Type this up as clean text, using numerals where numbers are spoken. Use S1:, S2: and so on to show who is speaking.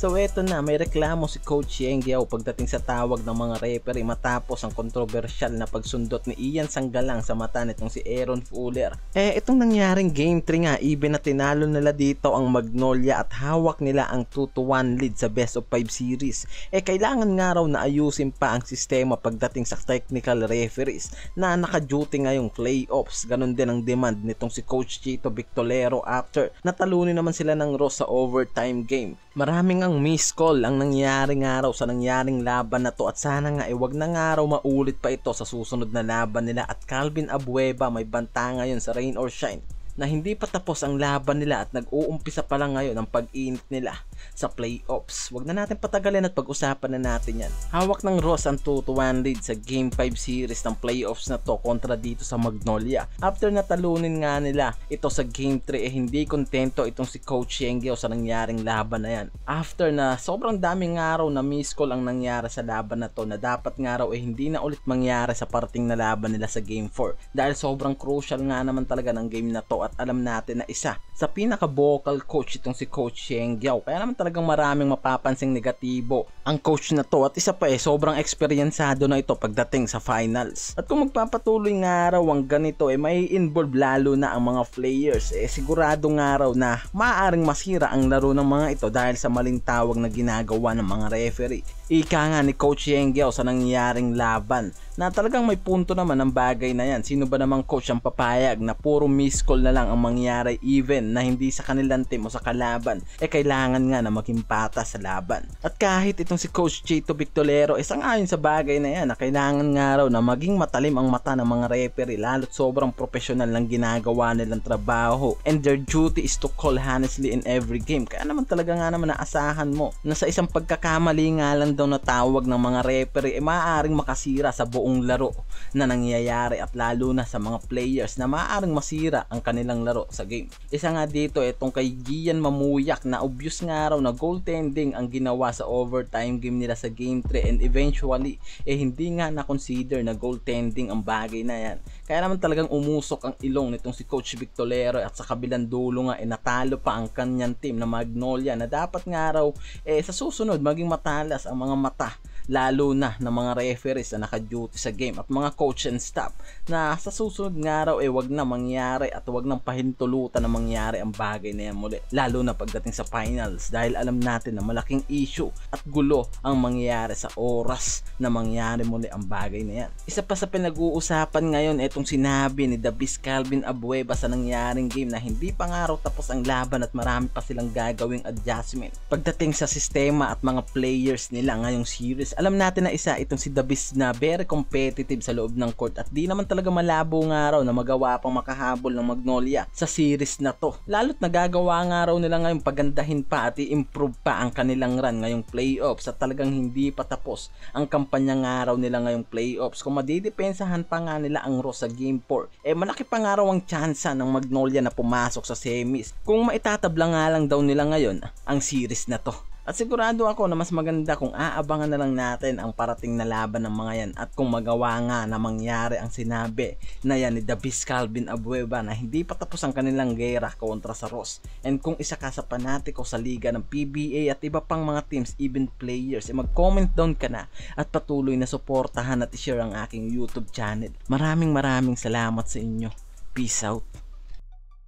S1: So eto na, may reklamo si Coach Yengyao pagdating sa tawag ng mga referee matapos ang kontrobersyal na pagsundot ni Ian Sanggalang sa mata nitong si Aaron Fuller. Itong nangyaring Game 3 nga, even na tinalo nila dito ang Magnolia at hawak nila ang 2-1 lead sa best of 5 series. Kailangan nga raw na ayusin pa ang sistema pagdating sa technical referees na naka-duty ngayong playoffs. Ganon din ang demand nitong si Coach Chito Victolero after natalunin naman sila ng Ross sa overtime game. Maraming ang miss call ang nangyari nga raw sa nangyaring laban na to at sana nga wag na nga raw maulit pa ito sa susunod na laban nila at Calvin Abueva may banta ngayon sa Rain or Shine na hindi pa tapos ang laban nila at nag-uumpisa pa lang ngayon ang pag-init nila sa playoffs. Wag na natin patagalin at pag-usapan na natin yan. Hawak ng Ross ang 2-1 lead sa Game 5 series ng playoffs na to kontra dito sa Magnolia. After natalunin nga nila ito sa Game 3 hindi kontento itong si Coach Yengyao sa nangyaring laban na yan. After na sobrang daming araw na miss call ang nangyari sa laban na to na dapat nga raw hindi na ulit mangyari sa parating na laban nila sa Game 4 dahil sobrang crucial nga naman talaga ng game na to at alam natin na isa sa pinaka-vocal coach itong si Coach Yengyao. Kaya naman talagang maraming mapapansing negatibo ang coach na to at isa pa sobrang eksperyensado na ito pagdating sa finals. At kung magpapatuloy nga raw ang ganito may involve lalo na ang mga players sigurado nga raw na maaaring masira ang laro ng mga ito dahil sa maling tawag na ginagawa ng mga referee. Ika nga ni Coach Yengyao sa nangyaring laban na talagang may punto naman ang bagay na yan. Sino ba namang coach ang papayag na puro miss call na lang ang mangyari even na hindi sa kanilang team o sa kalaban? Kailangan nga na maging patas sa laban. At kahit itong si Coach Chito Victolero sang-ayon sa bagay na yan na kailangan nga raw na maging matalim ang mata ng mga referee lalo't sobrang professional lang ginagawa nilang trabaho and their duty is to call honestly in every game. Kaya naman talaga nga naman naasahan mo na sa isang pagkakamali nga lang daw na tawag ng mga referee maaaring makasira sa buong laro na nangyayari at lalo na sa mga players na maaaring masira ang kanilang laro sa game. Isa nga dito itong kay Gian Mamuyak na obvious nga raw na goaltending ang ginawa sa overtime game nila sa Game 3 and eventually hindi nga na-consider na goaltending ang bagay na yan. Kaya naman talagang umusok ang ilong nitong si Coach Victolero at sa kabilang dulo nga natalo pa ang kanyang team na Magnolia na dapat nga raw sa susunod maging matalas ang mga mata lalo na ng mga referees na naka-duty sa game at mga coach and staff na sa susunod nga raw wag na mangyari at wag nang pahintulutan na mangyari ang bagay na yan muli lalo na pagdating sa finals dahil alam natin na malaking issue at gulo ang mangyayari sa oras na mangyari muli ang bagay na yan. Isa pa sa pinag-uusapan ngayon itong sinabi ni Davis Calvin Abueva sa nangyaring game na hindi pa nga raw tapos ang laban at marami pa silang gagawing adjustment pagdating sa sistema at mga players nila ngayong series. Alam natin na isa itong si Davis na very competitive sa loob ng court at di naman talaga malabo nga raw na magawa pang makahabol ng Magnolia sa series na to. Lalo't nagagawa nga raw nila ngayong pagandahin pa at i-improve pa ang kanilang run ngayong playoffs at talagang hindi pa tapos ang kampanya nga raw nila ngayong playoffs. Kung madidepensahan pa nga nila ang Ross sa Game 4 malaki pa nga raw ang tsansa ng Magnolia na pumasok sa semis kung maitatabla nga lang daw nila ngayon ang series na to. At sigurado ako na mas maganda kung aabangan na lang natin ang parating na laban ng mga yan at kung magawa nga na mangyari ang sinabi na yan ni Davis Calvin Abueva na hindi pa tapos ang kanilang gera kontra sa Ross. And kung isa ka sa panatiko sa liga ng PBA at iba pang mga teams, even players, mag-comment down ka na at patuloy na suportahan at i-share ang aking YouTube channel. Maraming salamat sa inyo. Peace out.